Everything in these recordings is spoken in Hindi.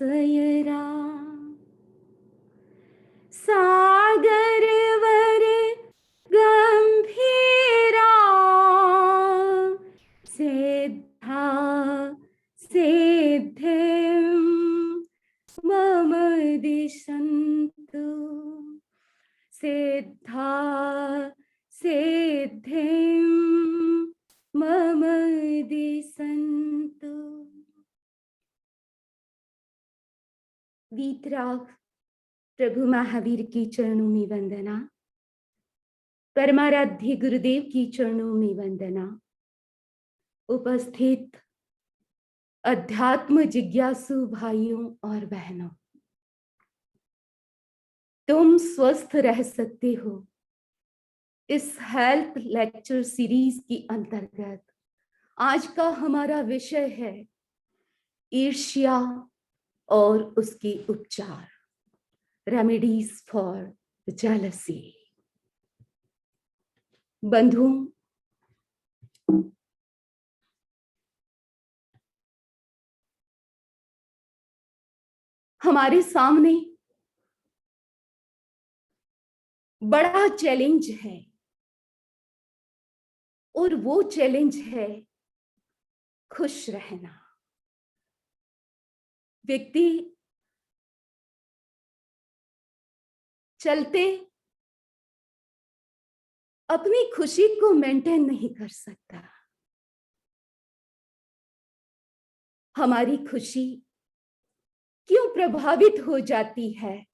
सयरा सागरवर गंभीरा सेद्धा सेद्धिं मम दिशन्तु सेद्धा सेद्धिं मम दिशन्तु। वीतराग प्रभु महावीर की चरणों में वंदना, परमाराध्य गुरुदेव की चरणों में वंदना। उपस्थित अध्यात्म जिज्ञासु भाइयों और बहनों, तुम स्वस्थ रह सकते हो इस हेल्थ लेक्चर सीरीज के अंतर्गत आज का हमारा विषय है ईर्ष्या और उसके उपचार, रेमेडीज फॉर जेलसी। बंधुओं, हमारे सामने बड़ा चैलेंज है और वो चैलेंज है खुश रहना। व्यक्ति चलते अपनी खुशी को मेंटेन नहीं कर सकता। हमारी खुशी क्यों प्रभावित हो जाती है?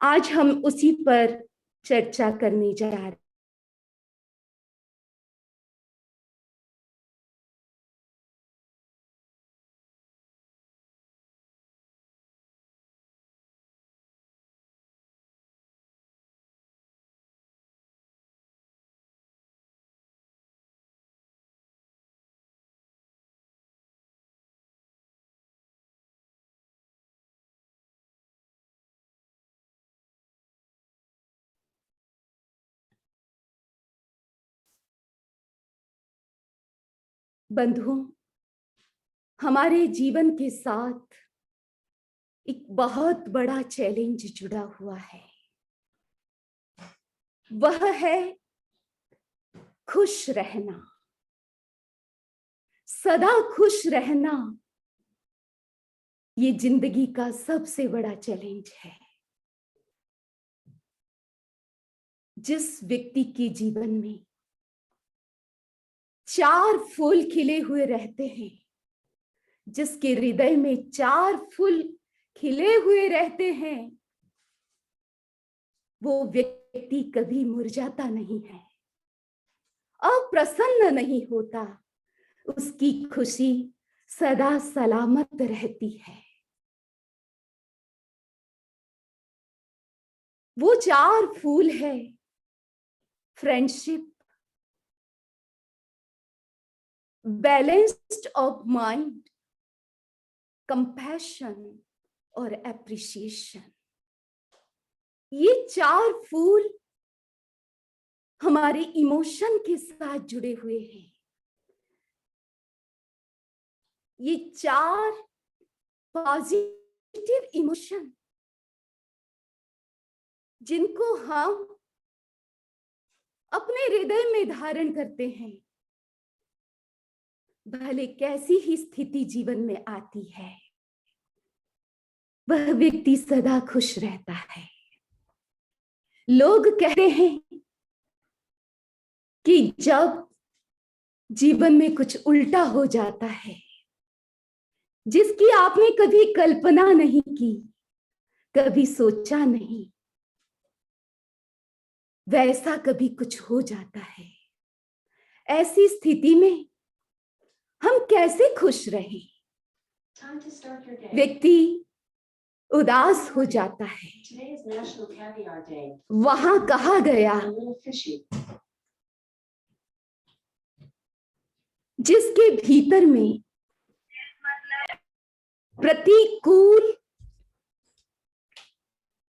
आज हम उसी पर चर्चा करने जा रहे हैं। बंधुओं, हमारे जीवन के साथ एक बहुत बड़ा चैलेंज जुड़ा हुआ है। वह है खुश रहना, सदा खुश रहना। ये जिंदगी का सबसे बड़ा चैलेंज है। जिस व्यक्ति के जीवन में 4 फूल खिले हुए रहते हैं, जिसके हृदय में 4 फूल खिले हुए रहते हैं, वो व्यक्ति कभी मुरझाता नहीं है, अप्रसन्न नहीं होता। उसकी खुशी सदा सलामत रहती है। वो 4 फूल है friendship, balanced of mind, compassion और एप्रिसिएशन। ये 4 फूल हमारे इमोशन के साथ जुड़े हुए हैं। ये 4 पॉजिटिव इमोशन जिनको हम अपने हृदय में धारण करते हैं, भले कैसी ही स्थिति जीवन में आती है, वह व्यक्ति सदा खुश रहता है। लोग कहते हैं कि जब जीवन में कुछ उल्टा हो जाता है, जिसकी आपने कभी कल्पना नहीं की, कभी सोचा नहीं, वैसा कभी कुछ हो जाता है। ऐसी स्थिति में हम कैसे खुश रहें? व्यक्ति उदास हो जाता है। वहां कहा गया, जिसके भीतर में प्रतिकूल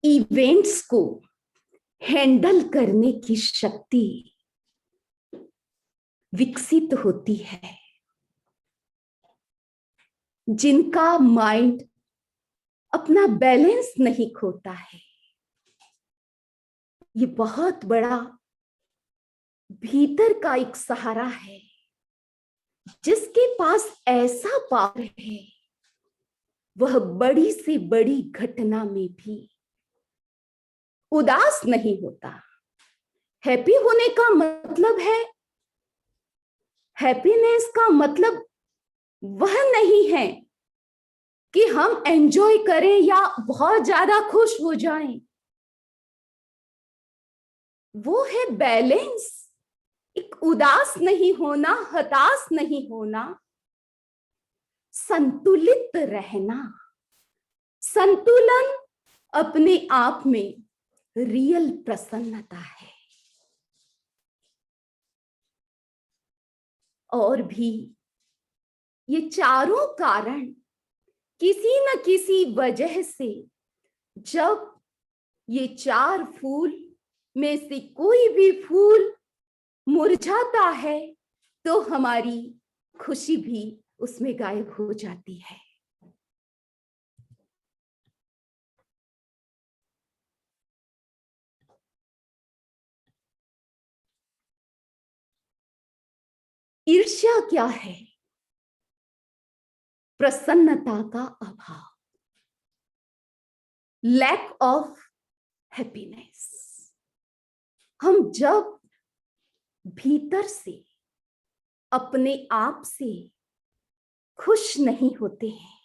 इवेंट्स को हैंडल करने की शक्ति विकसित होती है, जिनका माइंड अपना बैलेंस नहीं खोता है। ये बहुत बड़ा भीतर का एक सहारा है, जिसके पास ऐसा पावर है, वह बड़ी से बड़ी घटना में भी उदास नहीं होता। हैप्पी होने का मतलब है, हैप्पीनेस का मतलब वह नहीं है कि हम एंजॉय करें या बहुत ज्यादा खुश हो जाएं। वो है बैलेंस, एक उदास नहीं होना, हताश नहीं होना, संतुलित रहना। संतुलन अपने आप में रियल प्रसन्नता है। और भी ये चारों कारण किसी न किसी वजह से, जब ये चार फूल में से कोई भी फूल मुरझाता है, तो हमारी खुशी भी उसमें गायब हो जाती है। ईर्ष्या क्या है? प्रसन्नता का अभाव, लैक ऑफ हैप्पीनेस। हम जब भीतर से अपने आप से खुश नहीं होते हैं,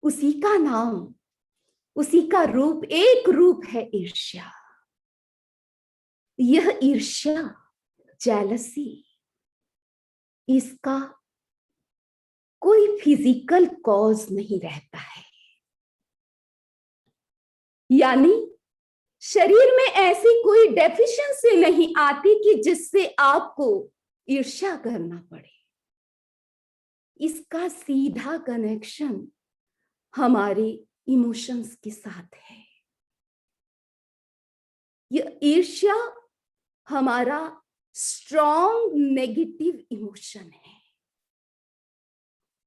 उसी का नाम, उसी का रूप, एक रूप है ईर्ष्या। यह ईर्ष्या, जेलसी, इसका कोई फिजिकल कॉज नहीं रहता है। यानी शरीर में ऐसी कोई डेफिशिएंसी नहीं आती कि जिससे आपको ईर्ष्या करना पड़े। इसका सीधा कनेक्शन हमारे इमोशंस के साथ है। यह ईर्ष्या हमारा स्ट्रॉन्ग नेगेटिव इमोशन है,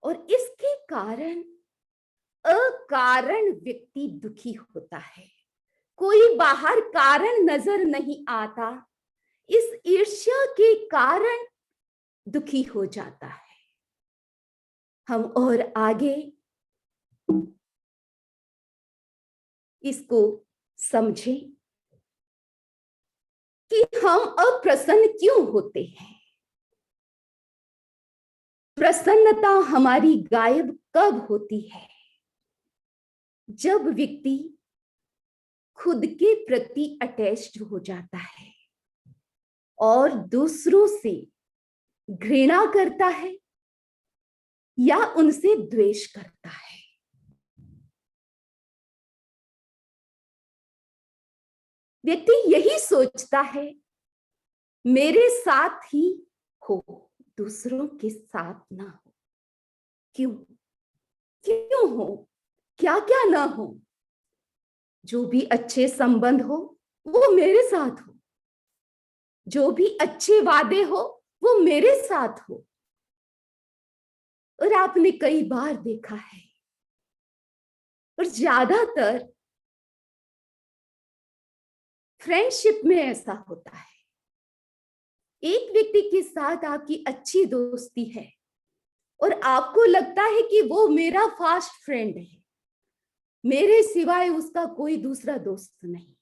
और इसके कारण अकारण व्यक्ति दुखी होता है। कोई बाहर कारण नजर नहीं आता, इस ईर्ष्या के कारण दुखी हो जाता है। हम और आगे इसको समझें कि हम अप्रसन्न क्यों होते हैं। प्रसन्नता हमारी गायब कब होती है? जब व्यक्ति खुद के प्रति अटैच्ड हो जाता है और दूसरों से घृणा करता है या उनसे द्वेष करता है। व्यक्ति यही सोचता है, मेरे साथ ही हो, दूसरों के साथ ना हो। क्यों? क्यों हो? क्या क्या ना हो? जो भी अच्छे संबंध हो वो मेरे साथ हो, जो भी अच्छे वादे हो वो मेरे साथ हो। और आपने कई बार देखा है, और ज्यादातर फ्रेंडशिप में ऐसा होता है। एक व्यक्ति के साथ आपकी अच्छी दोस्ती है और आपको लगता है कि वो मेरा फास्ट फ्रेंड है, मेरे सिवाय उसका कोई दूसरा दोस्त नहीं।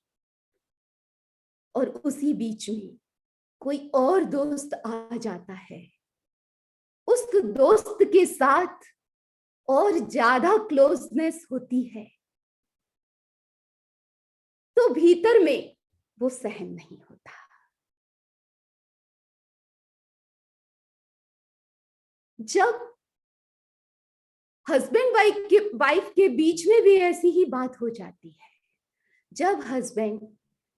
और उसी बीच में कोई और दोस्त आ जाता है, उस दोस्त के साथ और ज्यादा क्लोजनेस होती है, तो भीतर में वो सहन नहीं होता। जब हस्बैंड वाइफ के बीच में भी ऐसी ही बात हो जाती है, जब हस्बैंड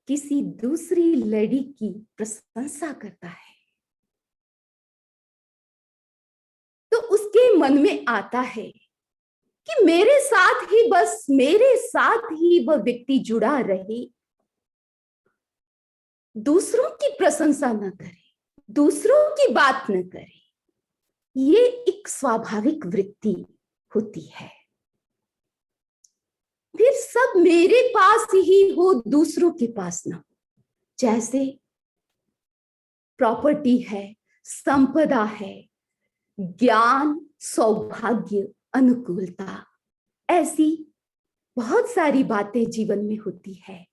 किसी दूसरी लड़की की प्रशंसा करता है, तो उसके मन में आता है कि मेरे साथ ही, बस मेरे साथ ही वह व्यक्ति जुड़ा रहे, दूसरों की प्रशंसा न करे, दूसरों की बात न करे। ये एक स्वाभाविक वृत्ति होती है। फिर सब मेरे पास ही हो, दूसरों के पास ना हो। जैसे प्रॉपर्टी है, संपदा है, ज्ञान, सौभाग्य, अनुकूलता, ऐसी बहुत सारी बातें जीवन में होती है।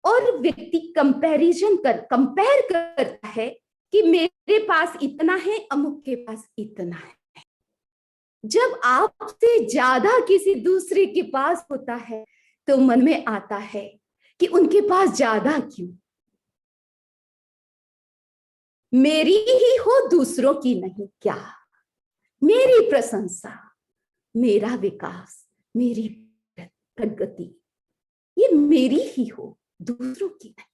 और व्यक्ति कंपेयर करता है कि मेरे पास इतना है, अमुक के पास इतना है। जब आपसे ज्यादा किसी दूसरे के पास होता है तो मन में आता है कि उनके पास ज्यादा क्यों, मेरी ही हो, दूसरों की नहीं क्या। मेरी प्रशंसा, मेरा विकास, मेरी प्रगति, ये मेरी ही हो, दूसरों की नहीं।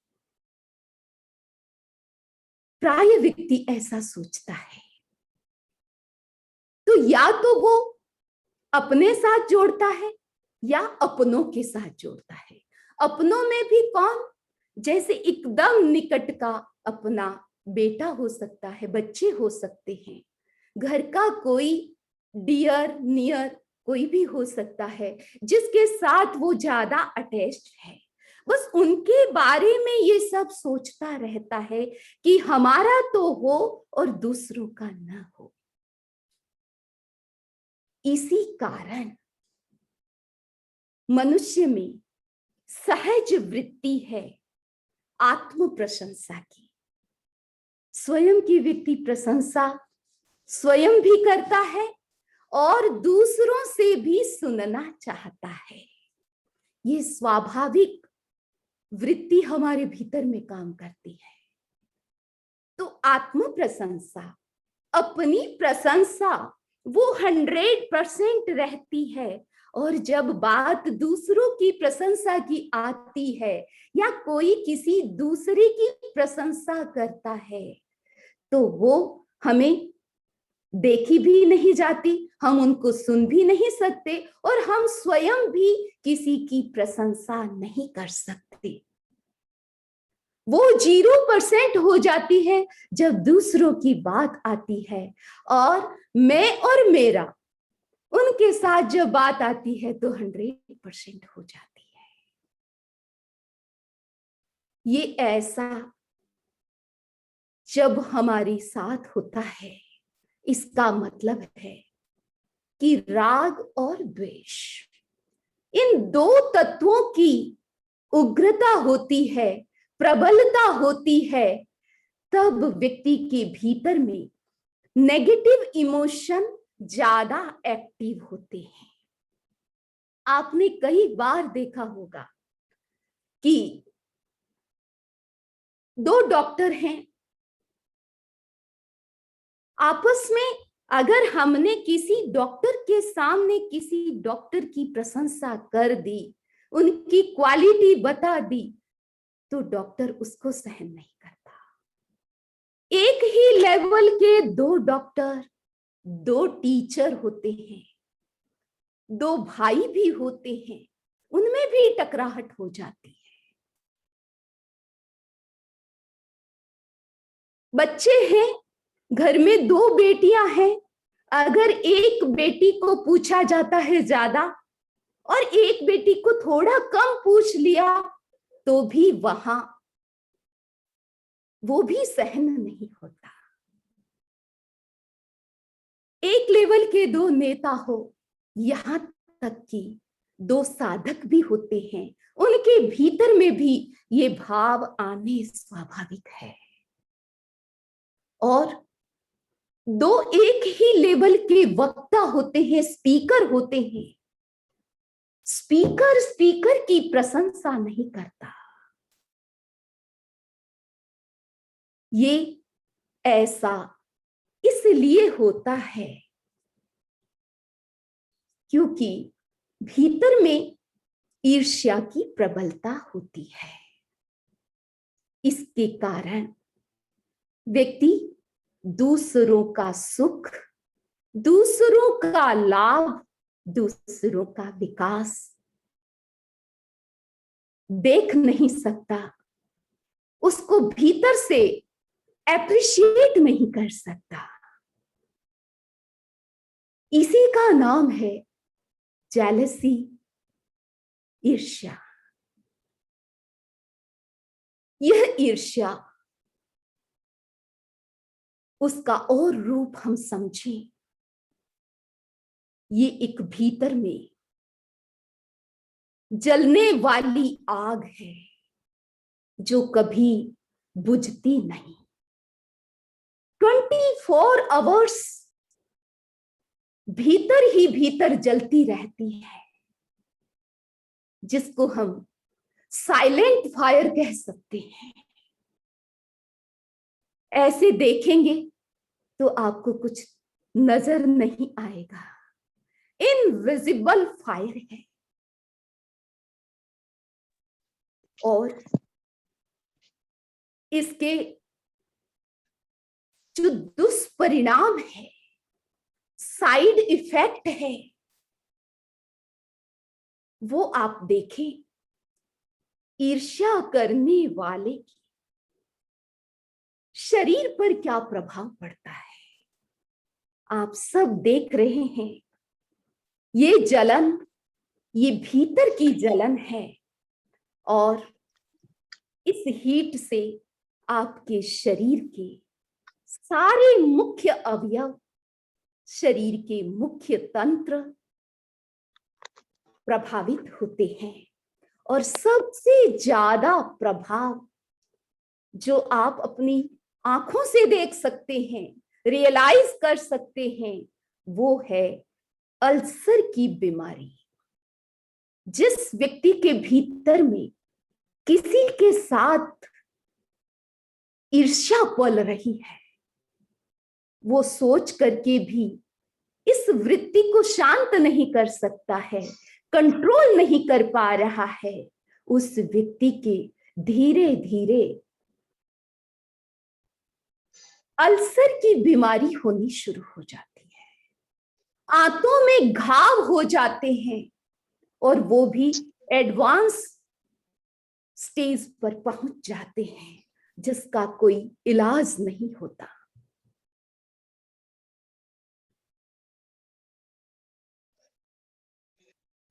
प्राय व्यक्ति ऐसा सोचता है। तो या तो वो अपने साथ जोड़ता है या अपनों के साथ जोड़ता है। अपनों में भी कौन, जैसे एकदम निकट का अपना बेटा हो सकता है, बच्चे हो सकते हैं, घर का कोई डियर नियर कोई भी हो सकता है जिसके साथ वो ज्यादा अटैच्ड है। बस उनके बारे में ये सब सोचता रहता है कि हमारा तो हो और दूसरों का ना हो। इसी कारण मनुष्य में सहज वृत्ति है आत्म प्रशंसा की। स्वयं की व्यक्ति प्रशंसा स्वयं भी करता है और दूसरों से भी सुनना चाहता है। ये स्वाभाविक वृत्ति हमारे भीतर में काम करती है। तो आत्म प्रशंसा, अपनी प्रशंसा वो 100% रहती है। और जब बात दूसरों की प्रशंसा की आती है या कोई किसी दूसरे की प्रशंसा करता है तो वो हमें देखी भी नहीं जाती, हम उनको सुन भी नहीं सकते और हम स्वयं भी किसी की प्रशंसा नहीं कर सकते। वो 0% हो जाती है जब दूसरों की बात आती है। और मैं और मेरा, उनके साथ जब बात आती है तो 100% हो जाती है। ये ऐसा जब हमारे साथ होता है, इसका मतलब है कि राग और द्वेष, इन दो तत्वों की उग्रता होती है, प्रबलता होती है, तब व्यक्ति के भीतर में नेगेटिव इमोशन ज्यादा एक्टिव होते हैं। आपने कई बार देखा होगा कि दो डॉक्टर हैं, आपस में अगर हमने किसी डॉक्टर के सामने किसी डॉक्टर की प्रशंसा कर दी, उनकी क्वालिटी बता दी, तो डॉक्टर उसको सहन नहीं करता। एक ही लेवल के दो डॉक्टर, दो टीचर होते हैं, दो भाई भी होते हैं, उनमें भी टकराहट हो जाती है। बच्चे हैं, घर में दो बेटियां हैं, अगर एक बेटी को पूछा जाता है ज्यादा और एक बेटी को थोड़ा कम पूछ लिया तो भी वहां वो भी सहन नहीं होता। एक लेवल के दो नेता हो, यहां तक कि दो साधक भी होते हैं, उनके भीतर में भी ये भाव आने स्वाभाविक है। और दो एक ही लेवल के वक्ता होते हैं, स्पीकर होते हैं, स्पीकर स्पीकर की प्रशंसा नहीं करता। ये ऐसा इसलिए होता है क्योंकि भीतर में ईर्ष्या की प्रबलता होती है। इसके कारण व्यक्ति दूसरों का सुख, दूसरों का लाभ, दूसरों का विकास देख नहीं सकता, उसको भीतर से एप्रिशिएट नहीं कर सकता। इसी का नाम है जेलसी, ईर्ष्या। यह ईर्ष्या, उसका और रूप हम समझें, ये एक भीतर में जलने वाली आग है जो कभी बुझती नहीं। 24 आवर्स भीतर ही भीतर जलती रहती है, जिसको हम साइलेंट फायर कह सकते हैं। ऐसे देखेंगे तो आपको कुछ नजर नहीं आएगा, इनविजिबल फायर है। और इसके जो दुष्परिणाम है, साइड इफेक्ट है, वो आप देखें। ईर्ष्या करने वाले की शरीर पर क्या प्रभाव पड़ता है, आप सब देख रहे हैं। ये जलन, ये भीतर की जलन है, और इस हीट से आपके शरीर के सारे मुख्य अवयव, शरीर के मुख्य तंत्र प्रभावित होते हैं। और सबसे ज्यादा प्रभाव जो आप अपनी आंखों से देख सकते हैं, रियलाइज कर सकते हैं, वो है अल्सर की बीमारी। जिस व्यक्ति के भीतर में किसी के साथ ईर्ष्या पल रही है, वो सोच करके भी इस वृत्ति को शांत नहीं कर सकता है, कंट्रोल नहीं कर पा रहा है, उस व्यक्ति के धीरे धीरे अल्सर की बीमारी होनी शुरू हो जाती है। आंतों में घाव हो जाते हैं, और वो भी एडवांस स्टेज पर पहुंच जाते हैं, जिसका कोई इलाज नहीं होता।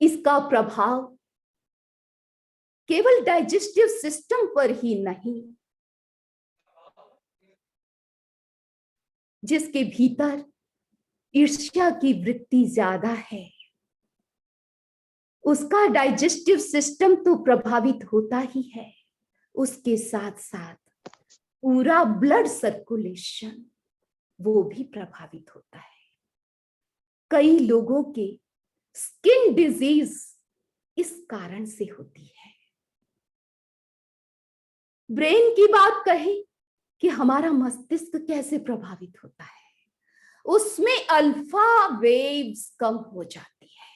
इसका प्रभाव केवल डाइजेस्टिव सिस्टम पर ही नहीं, जिसके भीतर ईर्ष्या की वृत्ति ज्यादा है, उसका डाइजेस्टिव सिस्टम तो प्रभावित होता ही है, उसके साथ साथ पूरा ब्लड सर्कुलेशन वो भी प्रभावित होता है। कई लोगों के स्किन डिजीज इस कारण से होती है। ब्रेन की बात कहें कि हमारा मस्तिष्क कैसे प्रभावित होता है, उसमें अल्फा वेव्स कम हो जाती है।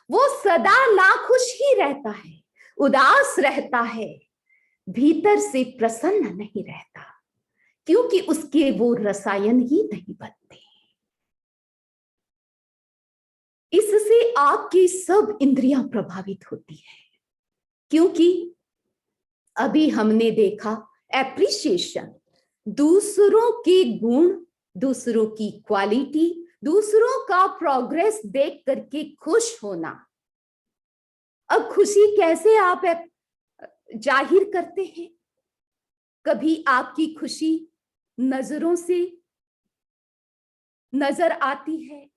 वो सदा नाखुश ही रहता है, उदास रहता है, भीतर से प्रसन्न नहीं रहता, क्योंकि उसके वो रसायन ही नहीं बनते। इससे आपकी सब इंद्रियां प्रभावित होती है, क्योंकि अभी हमने देखा एप्रिसिएशन, दूसरों के गुण, दूसरों की क्वालिटी, दूसरों का प्रोग्रेस देख करके खुश होना। अब खुशी कैसे आप जाहिर करते हैं? कभी आपकी खुशी नजरों से नजर आती है,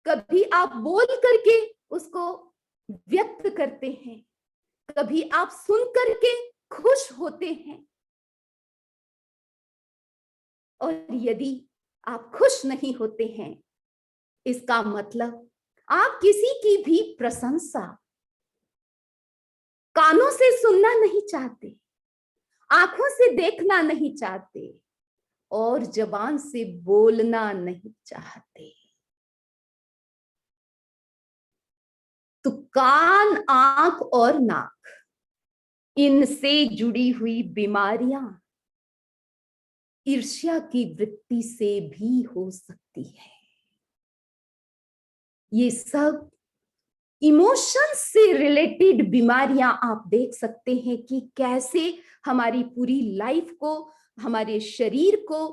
कभी आप बोल करके उसको व्यक्त करते हैं, कभी आप सुन करके खुश होते हैं। और यदि आप खुश नहीं होते हैं, इसका मतलब आप किसी की भी प्रशंसा कानों से सुनना नहीं चाहते, आंखों से देखना नहीं चाहते, और जबान से बोलना नहीं चाहते। तो कान, आंख और नाक, इनसे जुड़ी हुई बीमारियां ईर्ष्या की वृत्ति से भी हो सकती है। ये सब इमोशंस से रिलेटेड बीमारियां आप देख सकते हैं कि कैसे हमारी पूरी लाइफ को, हमारे शरीर को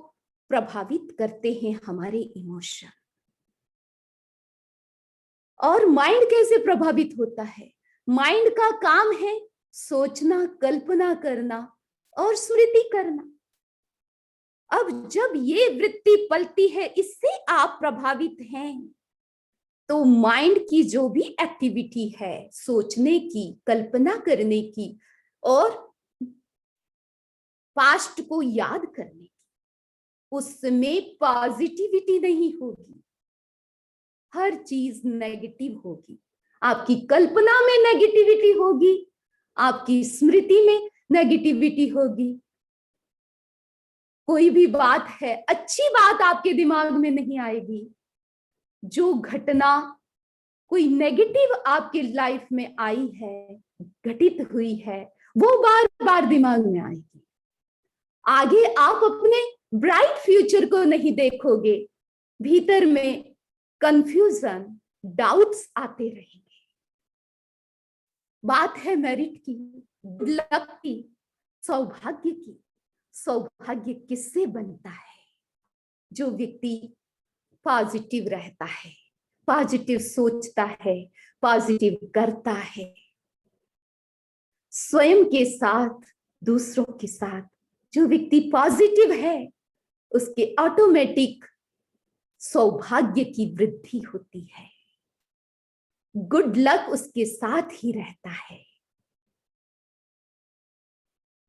प्रभावित करते हैं हमारे इमोशन। और माइंड कैसे प्रभावित होता है? माइंड का काम है सोचना, कल्पना करना और स्मृति करना। अब जब ये वृत्ति पलती है, इससे आप प्रभावित हैं, तो माइंड की जो भी एक्टिविटी है, सोचने की, कल्पना करने की और पास्ट को याद करने की, उसमें पॉजिटिविटी नहीं होगी, हर चीज नेगेटिव होगी। आपकी कल्पना में नेगेटिविटी होगी, आपकी स्मृति में नेगेटिविटी होगी। कोई भी बात है, अच्छी बात आपके दिमाग में नहीं आएगी। जो घटना कोई नेगेटिव आपके लाइफ में आई है, घटित हुई है, वो बार बार दिमाग में आएगी। आगे आप अपने ब्राइट फ्यूचर को नहीं देखोगे, भीतर में कंफ्यूजन, डाउट्स आते रहेंगे। बात है मेरिट की, लक की, सौभाग्य की। सौभाग्य किससे बनता है? जो व्यक्ति पॉजिटिव रहता है, पॉजिटिव सोचता है, पॉजिटिव करता है, स्वयं के साथ, दूसरों के साथ। जो व्यक्ति पॉजिटिव है, उसके ऑटोमेटिक सौभाग्य की वृद्धि होती है, गुड लक उसके साथ ही रहता है।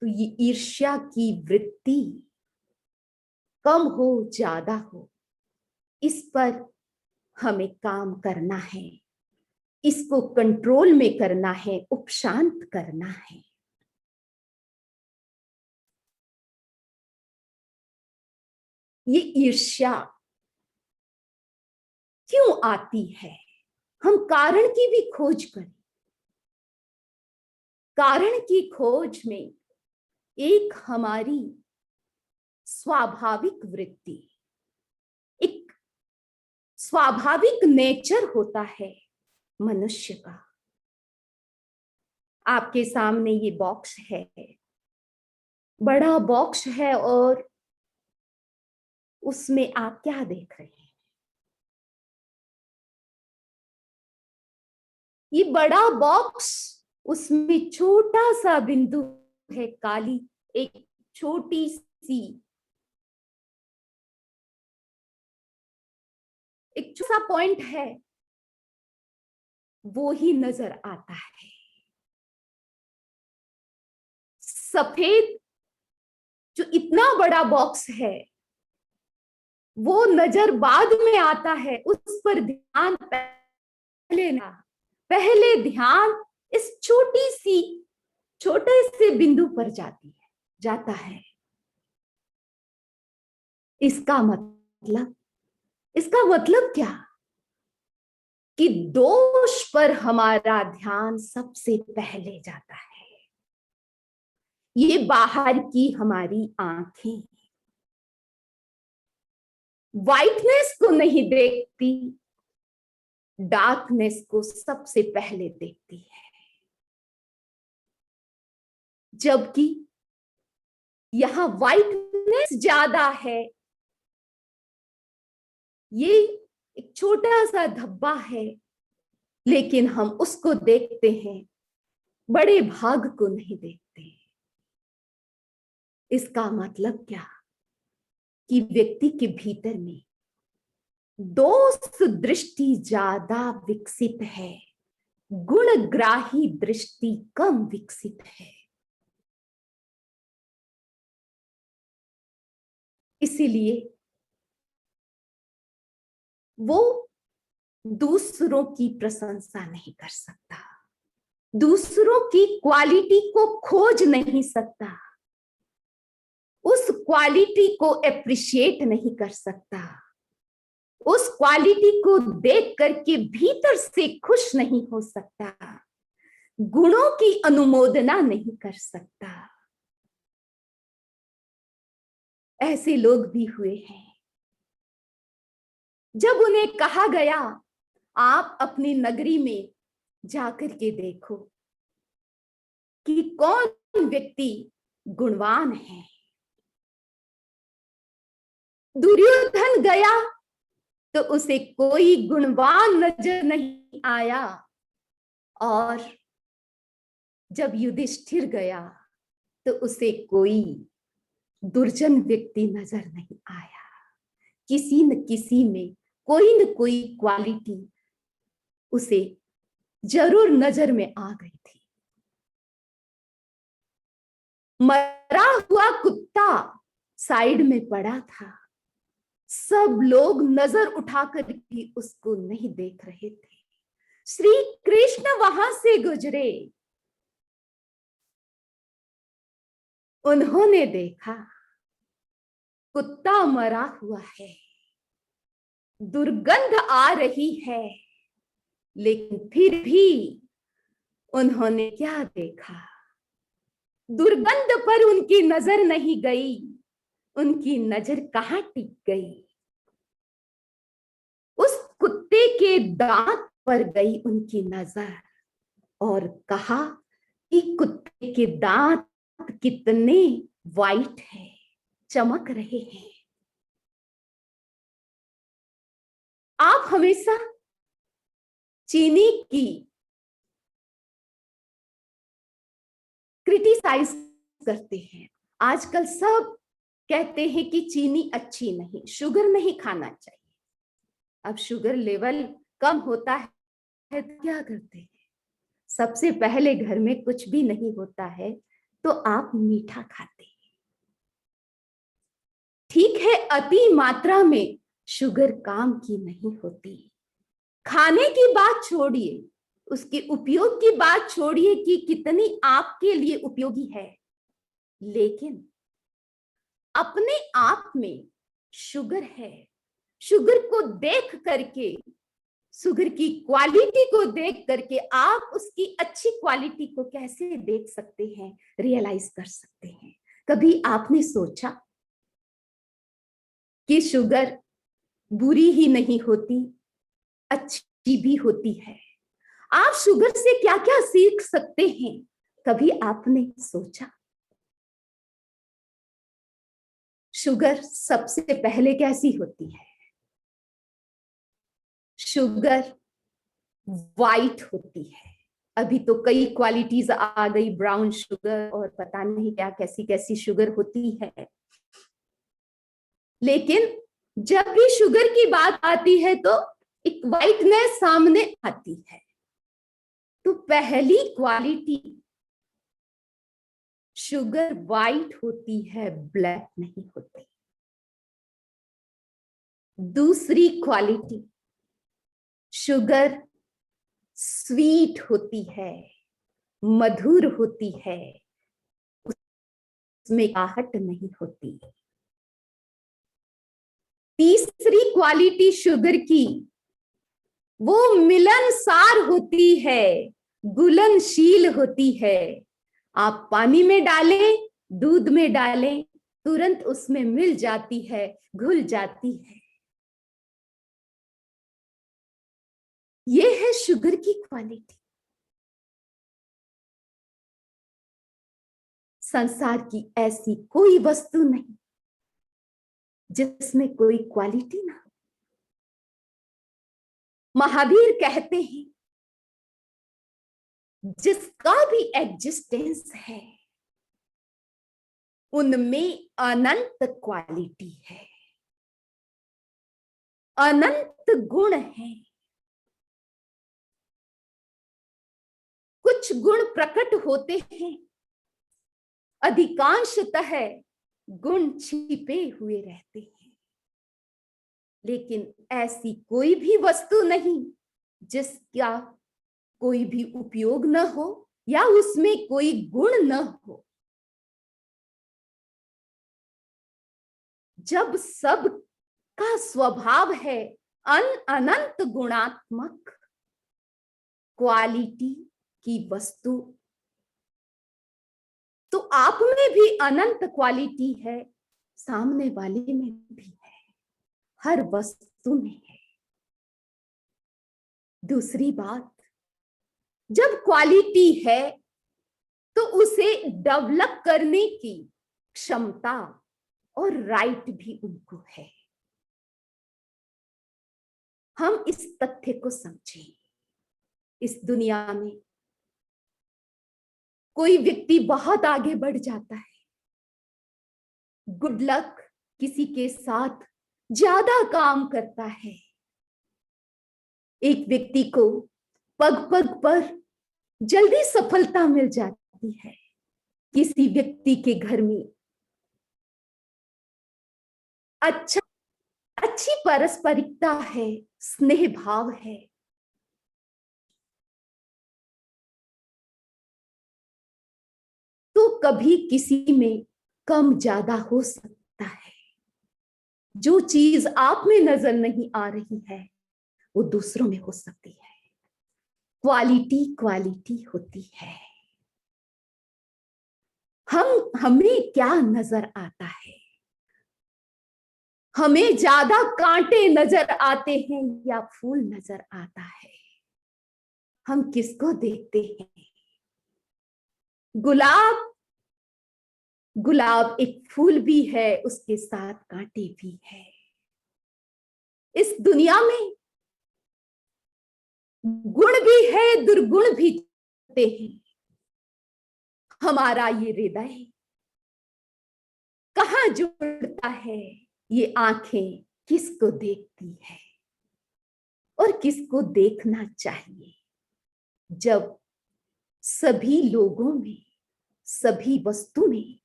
तो ये ईर्ष्या की वृत्ति कम हो ज्यादा हो, इस पर हमें काम करना है, इसको कंट्रोल में करना है, उपशांत करना है। ये ईर्ष्या क्यों आती है? हम कारण की भी खोज करें। कारण की खोज में एक हमारी स्वाभाविक वृत्ति, एक स्वाभाविक नेचर होता है मनुष्य का। आपके सामने ये बॉक्स है, बड़ा बॉक्स है, और उसमें आप क्या देख रहे हैं? ये बड़ा बॉक्स, उसमें छोटा सा बिंदु है, काली एक छोटी सी, एक छोटा सा पॉइंट है, वो ही नजर आता है। सफेद जो इतना बड़ा बॉक्स है, वो नजर बाद में आता है, उस पर ध्यान पहले ना, पहले ध्यान इस छोटी सी, छोटे से बिंदु पर जाता है। इसका मतलब क्या? कि दोष पर हमारा ध्यान सबसे पहले जाता है। ये बाहर की हमारी आंखें वाइटनेस को नहीं देखती, डार्कनेस को सबसे पहले देखती है। जबकि यहां वाइटनेस ज्यादा है, ये एक छोटा सा धब्बा है, लेकिन हम उसको देखते हैं, बड़े भाग को नहीं देखते। इसका मतलब क्या? कि व्यक्ति के भीतर में दोष दृष्टि ज्यादा विकसित है, गुणग्राही दृष्टि कम विकसित है। इसीलिए वो दूसरों की प्रशंसा नहीं कर सकता, दूसरों की क्वालिटी को खोज नहीं सकता, उस क्वालिटी को अप्रिशिएट नहीं कर सकता, उस क्वालिटी को देख करके भीतर से खुश नहीं हो सकता, गुणों की अनुमोदना नहीं कर सकता। ऐसे लोग भी हुए हैं, जब उन्हें कहा गया आप अपनी नगरी में जाकर के देखो कि कौन व्यक्ति गुणवान है। दुर्योधन गया तो उसे कोई गुणवान नजर नहीं आया, और जब युधिष्ठिर गया तो उसे कोई दुर्जन व्यक्ति नजर नहीं आया। किसी न किसी में कोई न कोई क्वालिटी उसे जरूर नजर में आ गई थी। मरा हुआ कुत्ता साइड में पड़ा था, सब लोग नजर उठाकर भी उसको नहीं देख रहे थे। श्री कृष्ण वहां से गुजरे, उन्होंने देखा कुत्ता मरा हुआ है, दुर्गंध आ रही है, लेकिन फिर भी उन्होंने क्या देखा? दुर्गंध पर उनकी नजर नहीं गई, उनकी नजर कहां टिक गई? उस कुत्ते के दांत पर गई उनकी नजर, और कहा कि कुत्ते के दांत कितने वाइट है, चमक रहे हैं। आप हमेशा चीनी की क्रिटिसाइज करते हैं। आजकल सब कहते हैं कि चीनी अच्छी नहीं, शुगर नहीं खाना चाहिए। अब शुगर लेवल कम होता है तो क्या करते हैं? सबसे पहले घर में कुछ भी नहीं होता है तो आप मीठा खाते हैं। ठीक है, अति मात्रा में शुगर काम की नहीं होती। खाने की बात छोड़िए, उसके उपयोग की बात छोड़िए कि कितनी आपके लिए उपयोगी है, लेकिन अपने आप में शुगर है। शुगर को देख करके, शुगर की क्वालिटी को देख करके आप उसकी अच्छी क्वालिटी को कैसे देख सकते हैं, रियलाइज कर सकते हैं। कभी आपने सोचा कि शुगर बुरी ही नहीं होती, अच्छी भी होती है? आप शुगर से क्या क्या सीख सकते हैं, कभी आपने सोचा? शुगर सबसे पहले कैसी होती है? शुगर वाइट होती है। अभी तो कई क्वालिटीज आ गई, ब्राउन शुगर और पता नहीं क्या कैसी कैसी शुगर होती है। लेकिन जब भी शुगर की बात आती है तो एक वाइटनेस सामने आती है। तो पहली क्वालिटी, शुगर वाइट होती है, ब्लैक नहीं होती। दूसरी क्वालिटी, शुगर स्वीट होती है, मधुर होती है, उसमें आहट नहीं होती। तीसरी क्वालिटी शुगर की, वो मिलनसार होती है, घुलनशील होती है। आप पानी में डालें, दूध में डालें, तुरंत उसमें मिल जाती है, घुल जाती है। ये है शुगर की क्वालिटी। संसार की ऐसी कोई वस्तु नहीं जिसमें कोई क्वालिटी ना हो। महावीर कहते हैं जिसका भी एग्जिस्टेंस है उनमें अनंत क्वालिटी है, अनंत गुण है। कुछ गुण प्रकट होते हैं, अधिकांशतः गुण छिपे हुए रहते हैं। लेकिन ऐसी कोई भी वस्तु नहीं जिसका कोई भी उपयोग न हो या उसमें कोई गुण न हो। जब सब का स्वभाव है अनंत गुणात्मक क्वालिटी की वस्तु, तो आप में भी अनंत क्वालिटी है, सामने वाले में भी है, हर वस्तु में है। दूसरी बात, जब क्वालिटी है तो उसे डेवलप करने की क्षमता और राइट भी उनको है। हम इस तथ्य को समझें। इस दुनिया में कोई व्यक्ति बहुत आगे बढ़ जाता है, गुड लक किसी के साथ ज्यादा काम करता है। एक व्यक्ति को पग पग पर जल्दी सफलता मिल जाती है। किसी व्यक्ति के घर में अच्छी पारस्परिकता है, स्नेह भाव है। तो कभी किसी में कम ज्यादा हो सकता है। जो चीज आप में नजर नहीं आ रही है वो दूसरों में हो सकती है। क्वालिटी क्वालिटी होती है। हमें क्या नजर आता है? हमें ज्यादा कांटे नजर आते हैं या फूल नजर आता है? हम किसको देखते हैं? गुलाब एक फूल भी है, उसके साथ कांटे भी है। इस दुनिया में गुण भी है, दुर्गुण भी होते हैं। हमारा ये हृदय कहाँ जुड़ता है? ये आंखें किसको देखती है और किसको देखना चाहिए? जब सभी लोगों में, सभी वस्तु में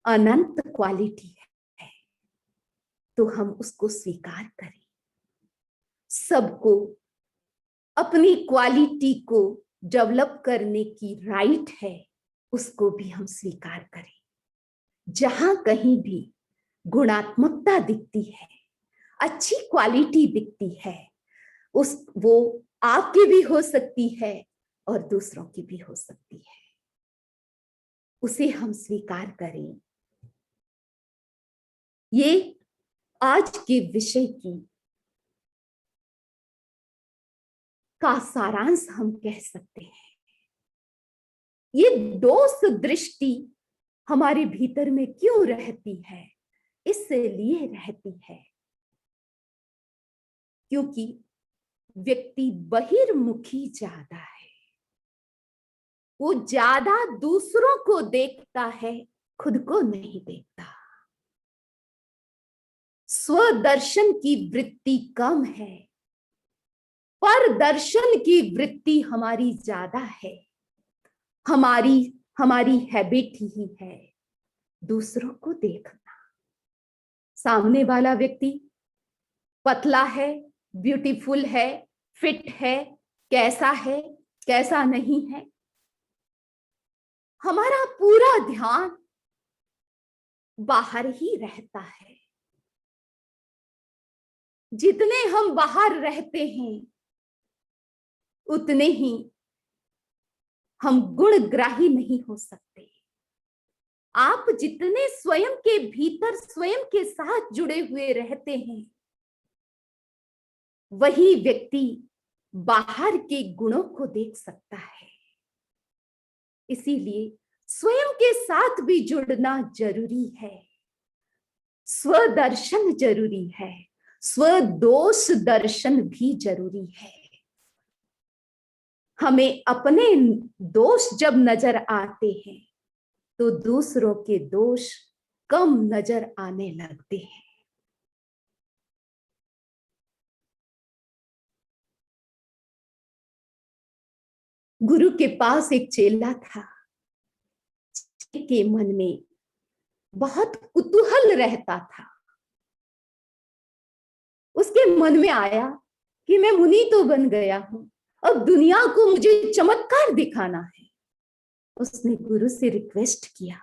अनंत क्वालिटी है तो हम उसको स्वीकार करें। सबको अपनी क्वालिटी को डेवलप करने की राइट है, उसको भी हम स्वीकार करें। जहां कहीं भी गुणात्मकता दिखती है, अच्छी क्वालिटी दिखती है, वो आपकी भी हो सकती है और दूसरों की भी हो सकती है। उसे हम स्वीकार करें। ये आज के विषय का सारांश हम कह सकते हैं। ये दोष दृष्टि हमारे भीतर में क्यों रहती है? इसलिए रहती है क्योंकि व्यक्ति बहिर्मुखी ज्यादा है। वो ज्यादा दूसरों को देखता है, खुद को नहीं देखता। स्वदर्शन की वृत्ति कम है, पर दर्शन की वृत्ति हमारी ज्यादा है। हमारी हैबिट ही है दूसरों को देखना। सामने वाला व्यक्ति पतला है, ब्यूटीफुल है, फिट है, कैसा है, कैसा नहीं है, हमारा पूरा ध्यान बाहर ही रहता है। जितने हम बाहर रहते हैं उतने ही हम गुणग्राही नहीं हो सकते। आप जितने स्वयं के भीतर स्वयं के साथ जुड़े हुए रहते हैं, वही व्यक्ति बाहर के गुणों को देख सकता है। इसीलिए स्वयं के साथ भी जुड़ना जरूरी है। स्वदर्शन जरूरी है, स्वदोष दर्शन भी जरूरी है। हमें अपने दोष जब नजर आते हैं तो दूसरों के दोष कम नजर आने लगते हैं। गुरु के पास एक चेला था के मन में बहुत कुतूहल रहता था। उसके मन में आया कि मैं मुनि तो बन गया हूं, अब दुनिया को मुझे चमत्कार दिखाना है। उसने गुरु से रिक्वेस्ट किया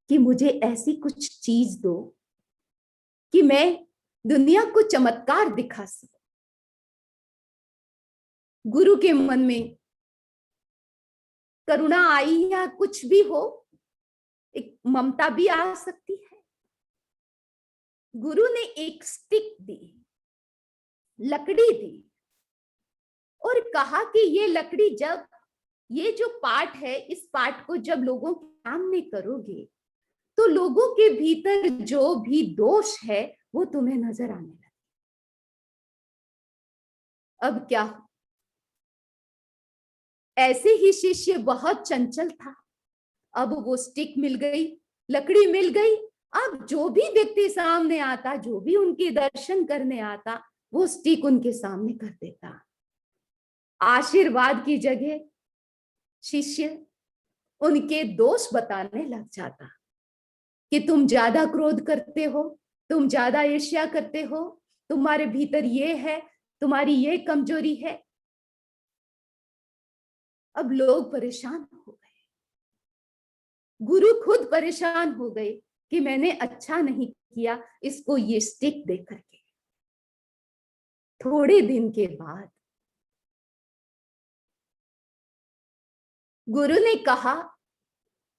कि मुझे ऐसी कुछ चीज दो कि मैं दुनिया को चमत्कार दिखा सकूं। गुरु के मन में करुणा आई या कुछ भी हो, एक ममता भी आ सकती है। गुरु ने एक स्टिक दी, लकड़ी दी और कहा कि ये लकड़ी जब ये जो पाठ है, इस पाठ को जब लोगों के सामने करोगे तो लोगों के भीतर जो भी दोष है वो तुम्हें नजर आने लगे। अब क्या ऐसे ही शिष्य बहुत चंचल था। अब वो स्टिक मिल गई, लकड़ी मिल गई। अब जो भी व्यक्ति सामने आता, जो भी उनके दर्शन करने आता, वो स्टिक उनके सामने कर देता। आशीर्वाद की जगह शिष्य उनके दोष बताने लग जाता कि तुम ज्यादा क्रोध करते हो, तुम ज्यादा ईर्ष्या करते हो, तुम्हारे भीतर ये है, तुम्हारी ये कमजोरी है। अब लोग परेशान हो गए, गुरु खुद परेशान हो गए कि मैंने अच्छा नहीं किया इसको ये स्टिक दे करके। थोड़े दिन के बाद गुरु ने कहा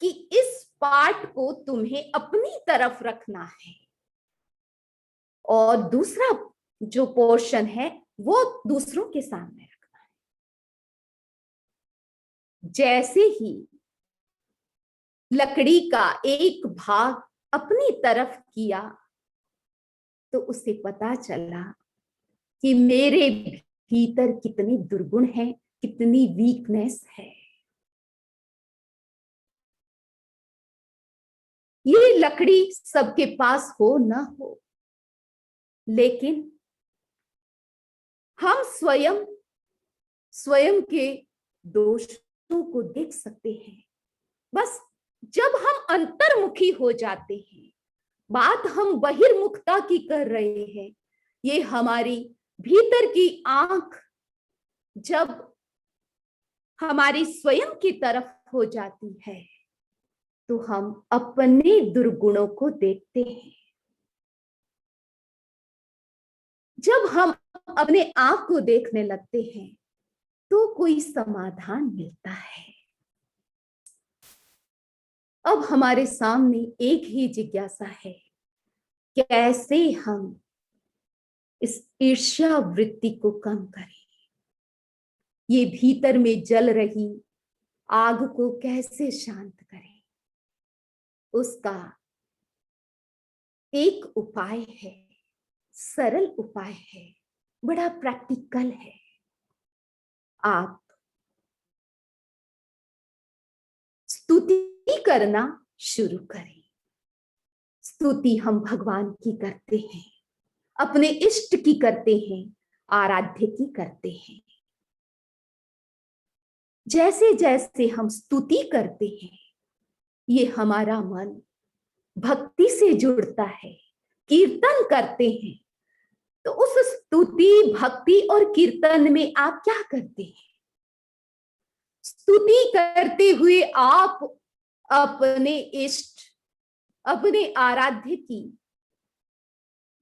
कि इस पार्ट को तुम्हें अपनी तरफ रखना है और दूसरा जो पोर्शन है वो दूसरों के सामने रखना है। जैसे ही लकड़ी का एक भाग अपनी तरफ किया तो उसे पता चला कि मेरे भीतर कितने दुर्गुण हैं, कितनी वीकनेस है। ये लकड़ी सबके पास हो ना हो, लेकिन हम स्वयं के दोषों को देख सकते हैं। बस जब हम अंतर्मुखी हो जाते हैं, बात हम बहिर्मुखता की कर रहे हैं, ये हमारी भीतर की आंख जब हमारी स्वयं की तरफ हो जाती है तो हम अपने दुर्गुणों को देखते हैं। जब हम अपने आप को देखने लगते हैं तो कोई समाधान मिलता है। अब हमारे सामने एक ही जिज्ञासा है, कैसे हम इस ईर्ष्या वृत्ति को कम करें, ये भीतर में जल रही आग को कैसे शांत करें। उसका एक उपाय है, सरल उपाय है, बड़ा प्रैक्टिकल है। आप स्तुति करना शुरू करें। स्तुति हम भगवान की करते हैं, अपने इष्ट की करते हैं, आराध्य की करते हैं। जैसे जैसे हम स्तुति करते हैं, ये हमारा मन भक्ति से जुड़ता है। कीर्तन करते हैं तो उस स्तुति, भक्ति और कीर्तन में आप क्या करते हैं? स्तुति करते हुए आप अपने इष्ट, अपने आराध्य की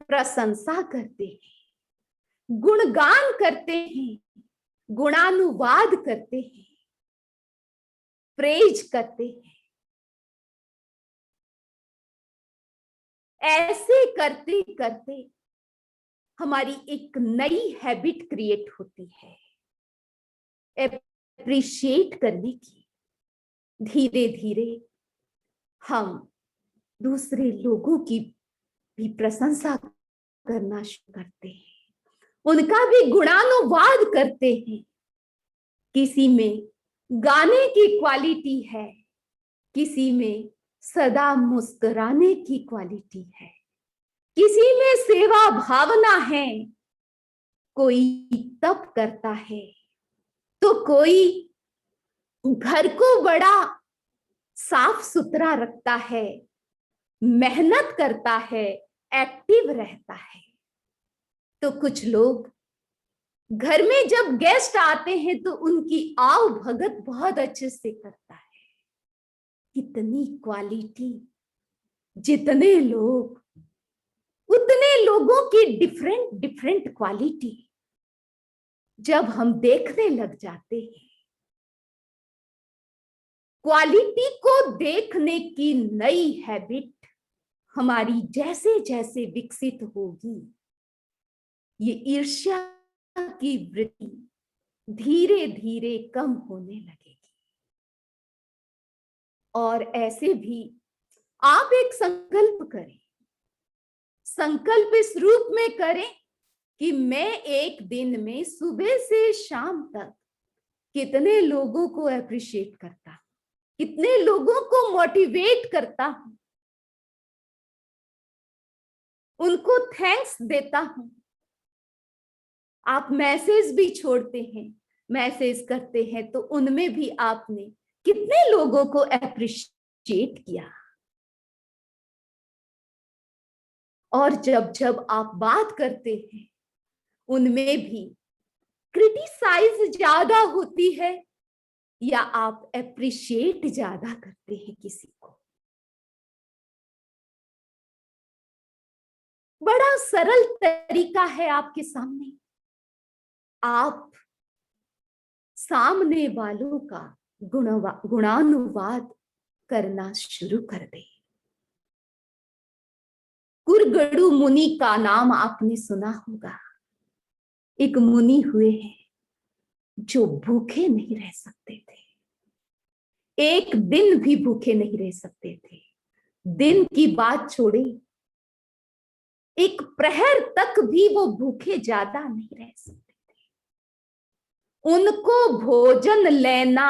प्रशंसा करते हैं, गुणगान करते हैं, गुणानुवाद करते हैं, प्रेज करते हैं। ऐसे करते करते हमारी एक नई हैबिट क्रिएट होती है अप्रिशिएट करने की। धीरे धीरे हम दूसरे लोगों की भी प्रशंसा करना शुरू करते हैं, उनका भी गुणानुवाद करते हैं। किसी में गाने की क्वालिटी है, किसी में सदा मुस्कुराने की क्वालिटी है, किसी में सेवा भावना है, कोई तप करता है तो कोई घर को बड़ा साफ सुथरा रखता है, मेहनत करता है, एक्टिव रहता है। तो कुछ लोग घर में जब गेस्ट आते हैं तो उनकी आओ भगत बहुत अच्छे से करता है। कितनी क्वालिटी, जितने लोग उतने लोगों की डिफरेंट डिफरेंट क्वालिटी जब हम देखने लग जाते हैं, क्वालिटी को देखने की नई हैबिट हमारी जैसे जैसे विकसित होगी, ये ईर्ष्या की वृत्ति धीरे धीरे कम होने लगेगी। और ऐसे भी आप एक संकल्प करें, संकल्प इस रूप में करें कि मैं एक दिन में सुबह से शाम तक कितने लोगों को अप्रिशिएट करता हूं, कितने लोगों को मोटिवेट करता हूं, उनको थैंक्स देता हूं। आप मैसेज भी छोड़ते हैं, मैसेज करते हैं, तो उनमें भी आपने कितने लोगों को अप्रिशिएट किया। और जब जब आप बात करते हैं, उनमें भी क्रिटिसाइज ज्यादा होती है या आप अप्रिशिएट ज्यादा करते हैं किसी को। बड़ा सरल तरीका है आपके सामने। आप सामने वालों का गुणानुवाद करना शुरू कर दें। कुरगड़ू मुनि का नाम आपने सुना होगा। एक मुनि हुए हैं जो भूखे नहीं रह सकते थे, एक दिन भी भूखे नहीं रह सकते थे। दिन की बात छोड़े, एक प्रहर तक भी वो भूखे ज्यादा नहीं रह सकते थे। उनको भोजन लेना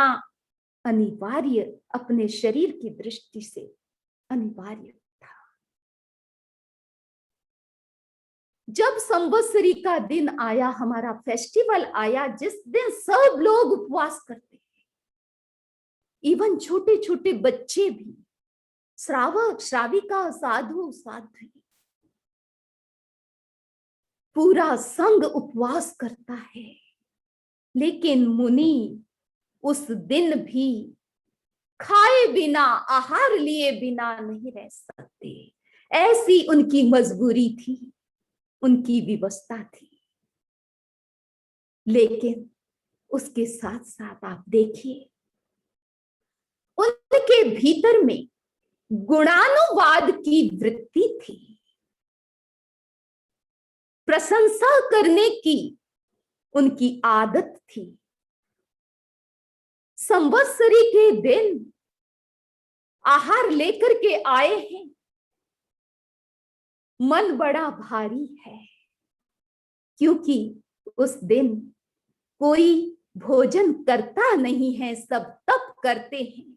अनिवार्य, अपने शरीर की दृष्टि से अनिवार्य था। जब संवत्सरी का दिन आया, हमारा फेस्टिवल आया, जिस दिन सब लोग उपवास करते हैं, इवन छोटे छोटे बच्चे भी, श्रावक श्राविका, साधु साध्वी, पूरा संघ उपवास करता है। लेकिन मुनि उस दिन भी खाए बिना, आहार लिए बिना नहीं रह सकते। ऐसी उनकी मजबूरी थी, उनकी व्यवस्था थी। लेकिन उसके साथ साथ आप देखिए, उनके भीतर में गुणानुवाद की वृत्ति थी, प्रशंसा करने की उनकी आदत थी। संवत्सरी के दिन आहार लेकर के आए हैं, मन बड़ा भारी है, क्योंकि उस दिन कोई भोजन करता नहीं है, सब तप करते हैं।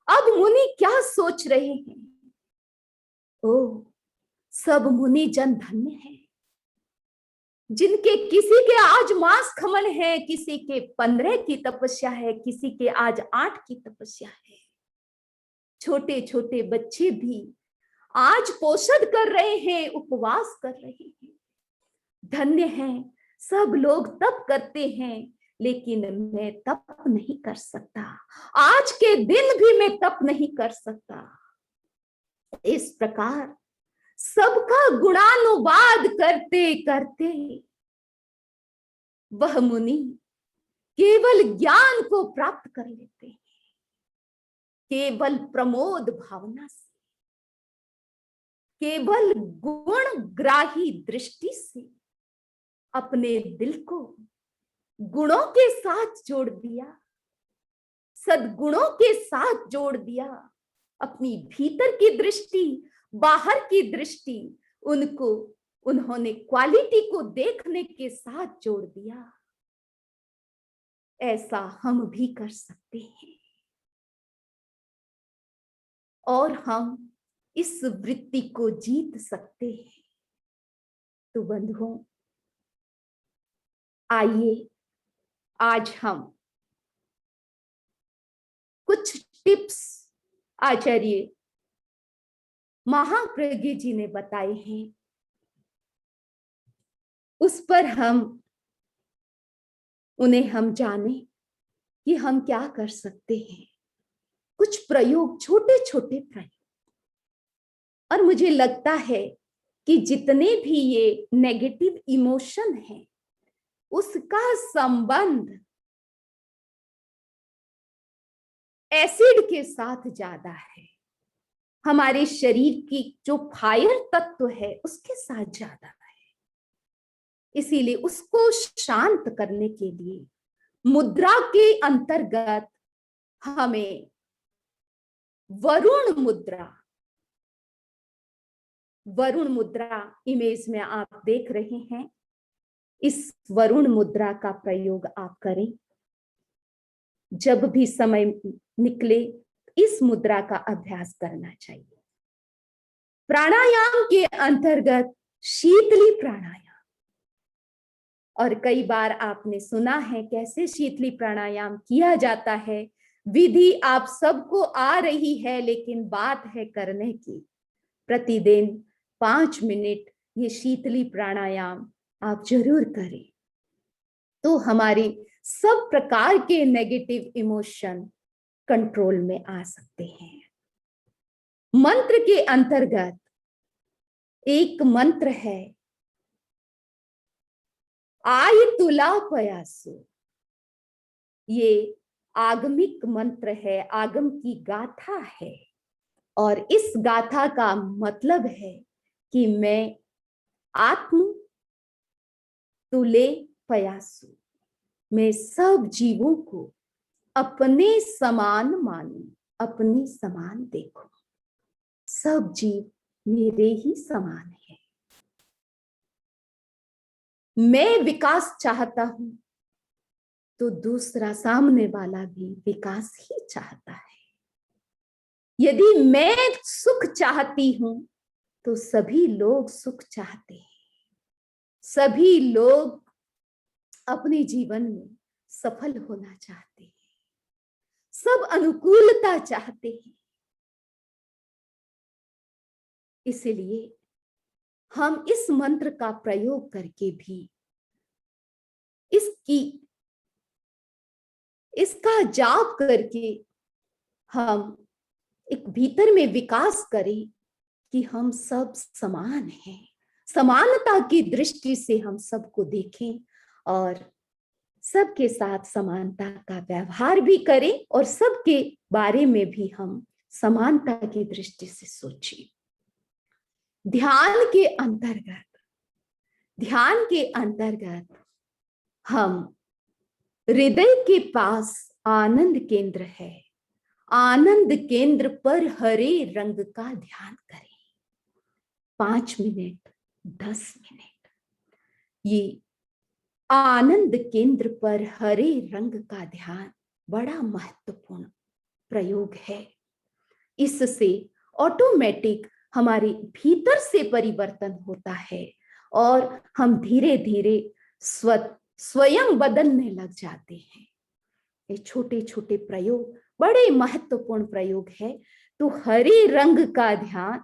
अब मुनि क्या सोच रहे हैं? ओ, सब मुनि जन धन्य हैं, जिनके किसी के आज मास खमन है, किसी के 15 की तपस्या है, किसी के आज 8 की तपस्या है। छोटे छोटे बच्चे भी आज पोषण कर रहे हैं, उपवास कर रहे हैं। धन्य हैं, सब लोग तप करते हैं, लेकिन मैं तप नहीं कर सकता, आज के दिन भी मैं तप नहीं कर सकता। इस प्रकार सबका गुणानुवाद करते करते वह मुनि केवल ज्ञान को प्राप्त कर लेते हैं, केवल प्रमोद भावना से, केवल गुण ग्राही दृष्टि से अपने दिल को गुणों के साथ जोड़ दिया, सद्गुणों के साथ जोड़ दिया। अपनी भीतर की दृष्टि, बाहर की दृष्टि, उनको उन्होंने क्वालिटी को देखने के साथ जोड़ दिया। ऐसा हम भी कर सकते हैं, और हम इस वृत्ति को जीत सकते हैं। तो बंधुओं, आइए आज हम कुछ टिप्स आचार्य महाप्रज्ञ जी ने बताए हैं, उस पर उन्हें हम जाने कि हम क्या कर सकते हैं। कुछ प्रयोग, छोटे छोटे प्रयोग। और मुझे लगता है कि जितने भी ये नेगेटिव इमोशन है, उसका संबंध एसिड के साथ ज्यादा है, हमारे शरीर की जो फायर तत्व है उसके साथ ज्यादा है। इसीलिए उसको शांत करने के लिए मुद्रा के अंतर्गत हमें वरुण मुद्रा इमेज में आप देख रहे हैं, इस वरुण मुद्रा का प्रयोग आप करें। जब भी समय निकले इस मुद्रा का अभ्यास करना चाहिए। प्राणायाम के अंतर्गत शीतली प्राणायाम, और कई बार आपने सुना है कैसे शीतली प्राणायाम किया जाता है। विधि आप सबको आ रही है, लेकिन बात है करने की। प्रतिदिन 5 मिनट ये शीतली प्राणायाम आप जरूर करें, तो हमारे सब प्रकार के नेगेटिव इमोशन कंट्रोल में आ सकते हैं। मंत्र के अंतर्गत एक मंत्र है, आय तुला पयासु। ये आगमिक मंत्र है, आगम की गाथा है, और इस गाथा का मतलब है कि मैं आत्म तुले पयासु, मैं सब जीवों को अपने समान मानूं, अपने समान देखूं। सब जीव मेरे ही समान है। मैं विकास चाहता हूं तो दूसरा सामने वाला भी विकास ही चाहता है। यदि मैं सुख चाहती हूं तो सभी लोग सुख चाहते हैं। सभी लोग अपने जीवन में सफल होना चाहते हैं। सब अनुकूलता चाहते हैं। इसलिए हम इस मंत्र का प्रयोग करके भी इसका जाप करके हम एक भीतर में विकास करें कि हम सब समान हैं। समानता की दृष्टि से हम सबको देखें और सबके साथ समानता का व्यवहार भी करें, और सबके बारे में भी हम समानता की दृष्टि से सोचें। ध्यान के अंतर्गत हम हृदय के पास आनंद केंद्र है, आनंद केंद्र पर हरे रंग का ध्यान करें। 5 मिनट, 10 मिनट ये आनंद केंद्र पर हरे रंग का ध्यान बड़ा महत्वपूर्ण प्रयोग है। इससे ऑटोमेटिक हमारे भीतर से परिवर्तन होता है और हम धीरे धीरे स्वयं बदलने लग जाते हैं। ये छोटे छोटे प्रयोग बड़े महत्वपूर्ण प्रयोग है। तो हरे रंग का ध्यान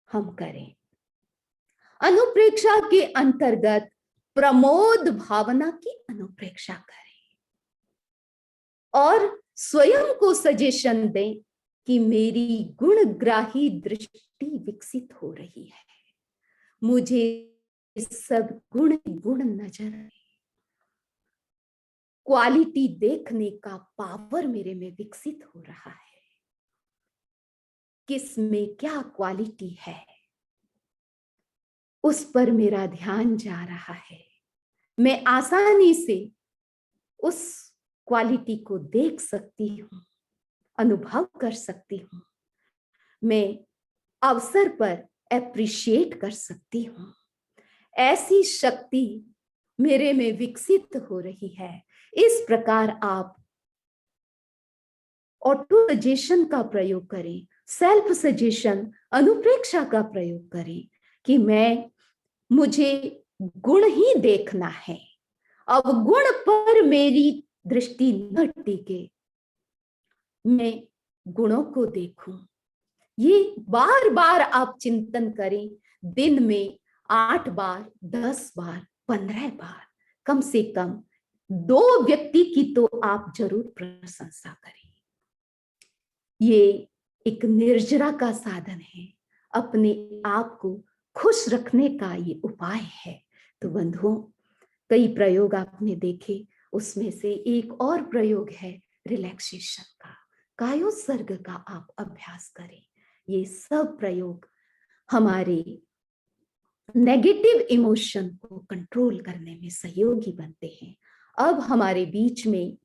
हम करें। अनुप्रेक्षा के अंतर्गत प्रमोद भावना की अनुप्रेक्षा करें और स्वयं को सजेशन दें कि मेरी गुणग्राही दृष्टि विकसित हो रही है। मुझे सब गुण नजर आए। क्वालिटी देखने का पावर मेरे में विकसित हो रहा है। किस में क्या क्वालिटी है उस पर मेरा ध्यान जा रहा है। मैं आसानी से उस क्वालिटी को देख सकती हूं, अनुभव कर सकती हूं। मैं अवसर पर एप्रिशिएट कर सकती हूं। ऐसी शक्ति मेरे में विकसित हो रही है। इस प्रकार आप ऑटो सजेशन का प्रयोग करें, सेल्फ सजेशन, अनुप्रेक्षा का प्रयोग करें कि मुझे गुण ही देखना है। अब गुण पर मेरी दृष्टि न टिके, मैं गुणों को देखूं। ये बार बार आप चिंतन करें। दिन में 8 बार, 10 बार, 15 बार, कम से कम 2 व्यक्ति की तो आप जरूर प्रशंसा करें। ये एक निर्जरा का साधन है, अपने आप को खुश रखने का ये उपाय है। तो बंधुओं, कई प्रयोग आपने देखे, उसमें से एक और प्रयोग है रिलैक्सेशन का, कायोत्सर्ग का आप अभ्यास करें। ये सब प्रयोग हमारे नेगेटिव इमोशन को कंट्रोल करने में सहयोगी बनते हैं। अब हमारे बीच में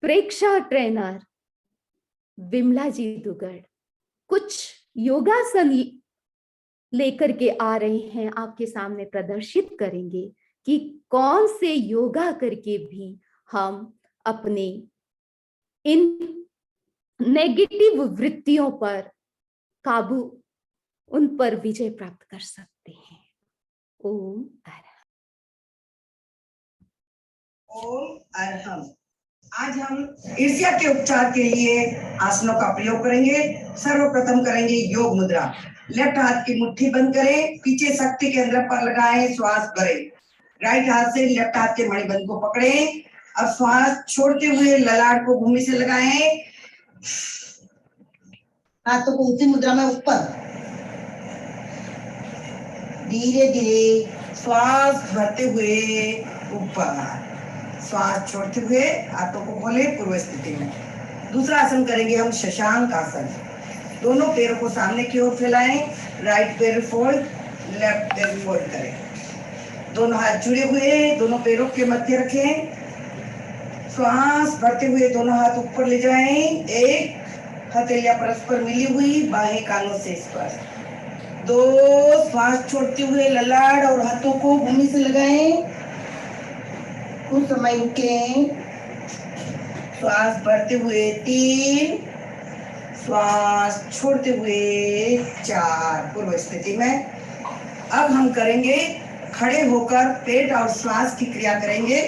प्रेक्षा ट्रेनर विमला जी दुगड़ कुछ योगासन लेकर के आ रहे हैं, आपके सामने प्रदर्शित करेंगे कि कौन से योगा करके भी हम अपने इन नेगेटिव वृत्तियों पर काबू, उन पर विजय प्राप्त कर सकते हैं। ओम अरहम। ओम अरहम। आज हम ईर्ष्या के उपचार के लिए आसनों का प्रयोग करेंगे। सर्वप्रथम करेंगे योग मुद्रा। लेफ्ट हाथ की मुट्ठी बंद करें, पीछे शक्ति केंद्र पर लगाएं, श्वास भरें। राइट हाथ से लेफ्ट हाथ के मणिबंध को पकड़ें। अब श्वास छोड़ते हुए ललाट को भूमि से लगाएं। हाथों को उसी मुद्रा में ऊपर। धीरे धीरे श्वास भरते हुए ऊपर, श्वास छोड़ते हुए हाथों को खोले पूर्व स्थिति में। दूसरा आसन करेंगे हम शशांक आसन। दोनों पैरों को सामने की ओर फैलाएं, राइट पैर फोल्ड, लेफ्ट पैर फोल्ड करें। दोनों हाथ जुड़े हुए दोनों पैरों के मध्य रखें। श्वास भरते हुए दोनों हाथ ऊपर ले जाएं। एक, हथेलियां परस्पर मिली हुई, बाहें कानों से स्पर्श। दो, श्वास छोड़ते हुए ललाट और हाथों को भूमि से लगाएं। कुछ समय रुकें। श्वास भरते हुए 3, श्वास छोड़ते हुए 4, पूर्व स्थिति में। अब हम करेंगे खड़े होकर पेट और श्वास की क्रिया करेंगे।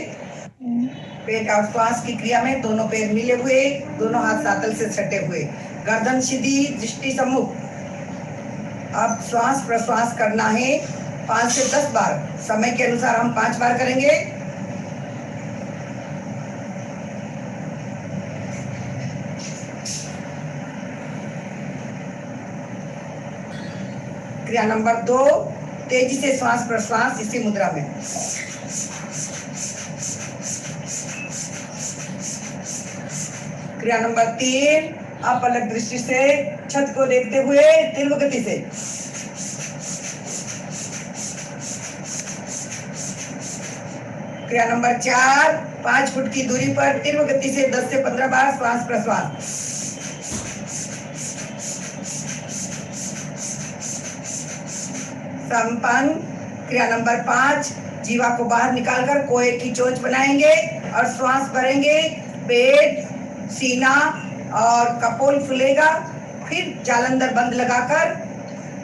पेट और श्वास की क्रिया में दोनों पैर मिले हुए, दोनों हाथ सातल से सटे हुए, गर्दन सीधी, दृष्टि सम्मुख। अब श्वास प्रश्वास करना है 5 से 10 बार। समय के अनुसार हम 5 बार करेंगे। क्रिया नंबर 2, तेजी से श्वास प्रश्वास इसी मुद्रा में। क्रिया नंबर 3, अपलक दृष्टि से छत को देखते हुए तीव्र गति से। क्रिया नंबर 4, 5 फुट की दूरी पर तीव्र गति से 10 से 15 बार श्वास प्रश्वास। संपन्न। क्रिया नंबर 5, जीवा को बाहर निकालकर कोए की चोंच बनाएंगे और श्वास भरेंगे। पेट, सीना और कपोल फूलेगा। फिर जालंधर बंद लगाकर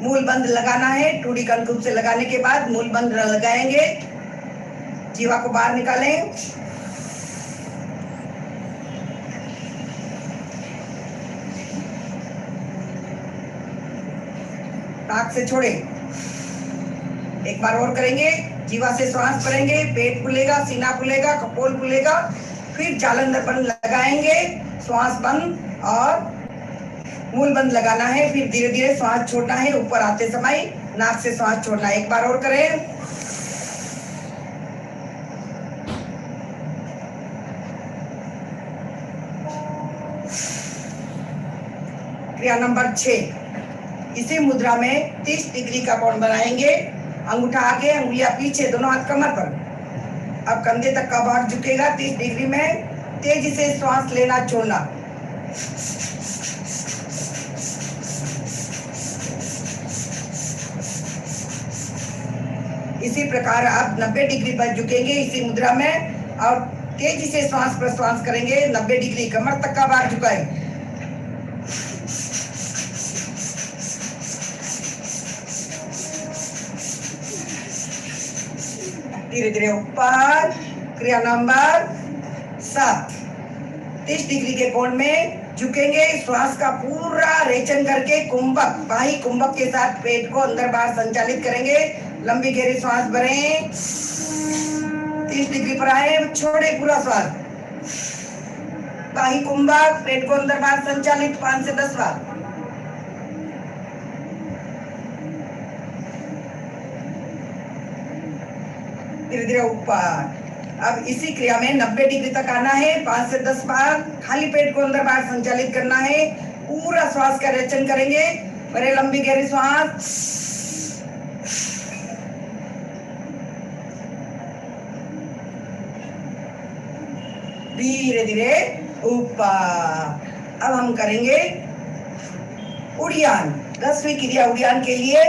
मूल बंद लगाना है। टूडी कंकुम से लगाने के बाद मूल बंद लगाएंगे। जीवा को बाहर निकालें। नाक से छोड़ें। एक बार और करेंगे। जीवा से श्वास भरेंगे, पेट फूलेगा, सीना फूलेगा, कपोल फूलेगा। फिर जालंधर बंद लगाएंगे, श्वास बंद और मूल बंद लगाना है। फिर धीरे धीरे श्वास छोड़ना है। ऊपर आते समय नाक से श्वास छोड़ना है। एक बार और करें। क्रिया नंबर 6, इसी मुद्रा में 30 डिग्री का कोण बनाएंगे। अंगूठा आगे, अंगुलियां पीछे, दोनों हाथ कमर पर। अब कंधे तक का भाग झुकेगा 30 डिग्री में। तेजी से श्वास लेना छोड़ना। इसी प्रकार आप 90 डिग्री पर झुकेंगे इसी मुद्रा में और तेजी से श्वास प्रश्वास करेंगे। 90 डिग्री कमर तक का भाग झुकाएं। धीरे धीरे ऊपर। क्रिया नंबर 7, 30 डिग्री के कोण में झुकेंगे। श्वास का पूरा रेचन करके कुंभक, बाही कुंभक के साथ पेट को अंदर बाहर संचालित करेंगे। लंबी गहरी श्वास भरें। 30 डिग्री पर आए, छोड़े पूरा श्वास। बाही कुंभक, पेट को अंदर बाहर संचालित 5 से 10 बार। धीरे धीरे ऊपर। अब इसी क्रिया में 90 डिग्री तक आना है। 5 से 10 बार खाली पेट को अंदर बाहर संचालित करना है। पूरा श्वास का रेचन करेंगे। बड़े लंबी गहरी श्वास। धीरे धीरे ऊपर। अब हम करेंगे उड़ियान। 10वीं क्रिया उड़ियान के लिए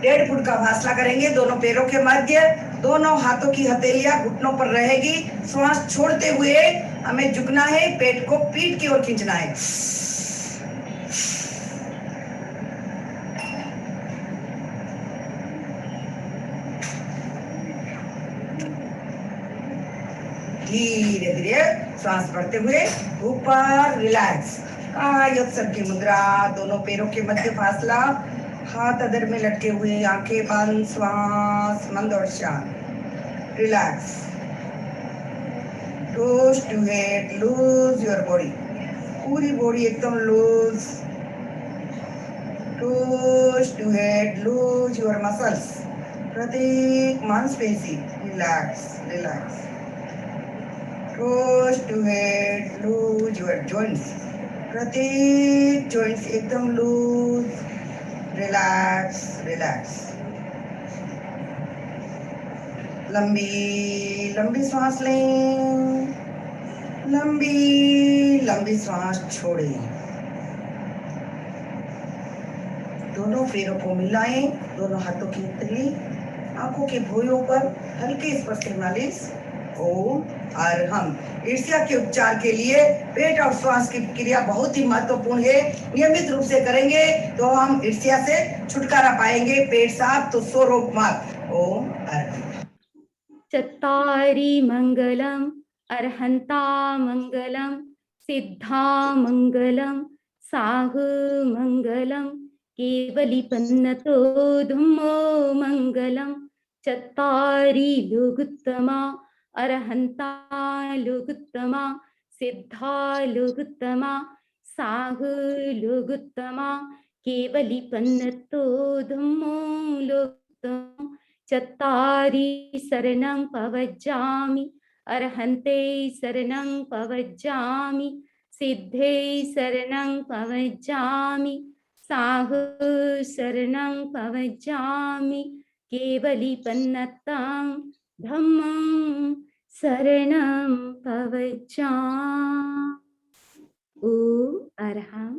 1.5 फुट का फासला करेंगे दोनों पैरों के मध्य। दोनों हाथों की हथेलियां घुटनों पर रहेगी। श्वास छोड़ते हुए हमें झुकना है, पेट को पीठ की ओर खींचना है। धीरे धीरे श्वास भरते हुए ऊपर रिलैक्स। कायोत्सर्ग की मुद्रा, दोनों पैरों के मध्य फासला, हाथ अधर में लटके हुए, आंखें बंद, श्वास मंद और शांत। Relax. Toes to head, loose your body, पूरी बॉडी एकदम loose. Toes to head, loose your muscles, प्रत्येक मांसपेशी relax relax. Toes to head, loose your joints, प्रत्येक जॉइंट्स एकदम लूज। Relax relax. लंबी लंबी सांस लें, लंबी लंबी सांस छोड़ें। दोनों पैरों को मिलाएं, दोनों हाथों की हथेली आंखों के भुइयों पर हल्के स्पर्श से मालिश। ओम अरहम। ईर्ष्या के उपचार के लिए पेट और श्वास की क्रिया बहुत ही महत्वपूर्ण है। नियमित रूप से करेंगे तो हम ईर्ष्या से छुटकारा पाएंगे। पेट साफ तो सो रोग मत। ओम अरहम। चत्तारि मंगलम अर्हंता मंगलम सिद्धा मंगलम साहु मंगलम केवलीपन्नतो धम्मो मंगलम। चत्तारि लोकुत्तमा अर्हंता लोकुत्तमा सिद्धा लोकुत्तमा साहु लोकुत्तमा केवलीपन्नतो धम्मो लोकुत्तमा। चत्तारि शरणं पवज्जामि अर्हन्ते शरणं पवज्जामि सिद्धे शरणं पवज्जामि साहु शरणं पवज्जामि केवलीपन्नतं धम्मं शरणं पवज्जामि। ॐ अरहं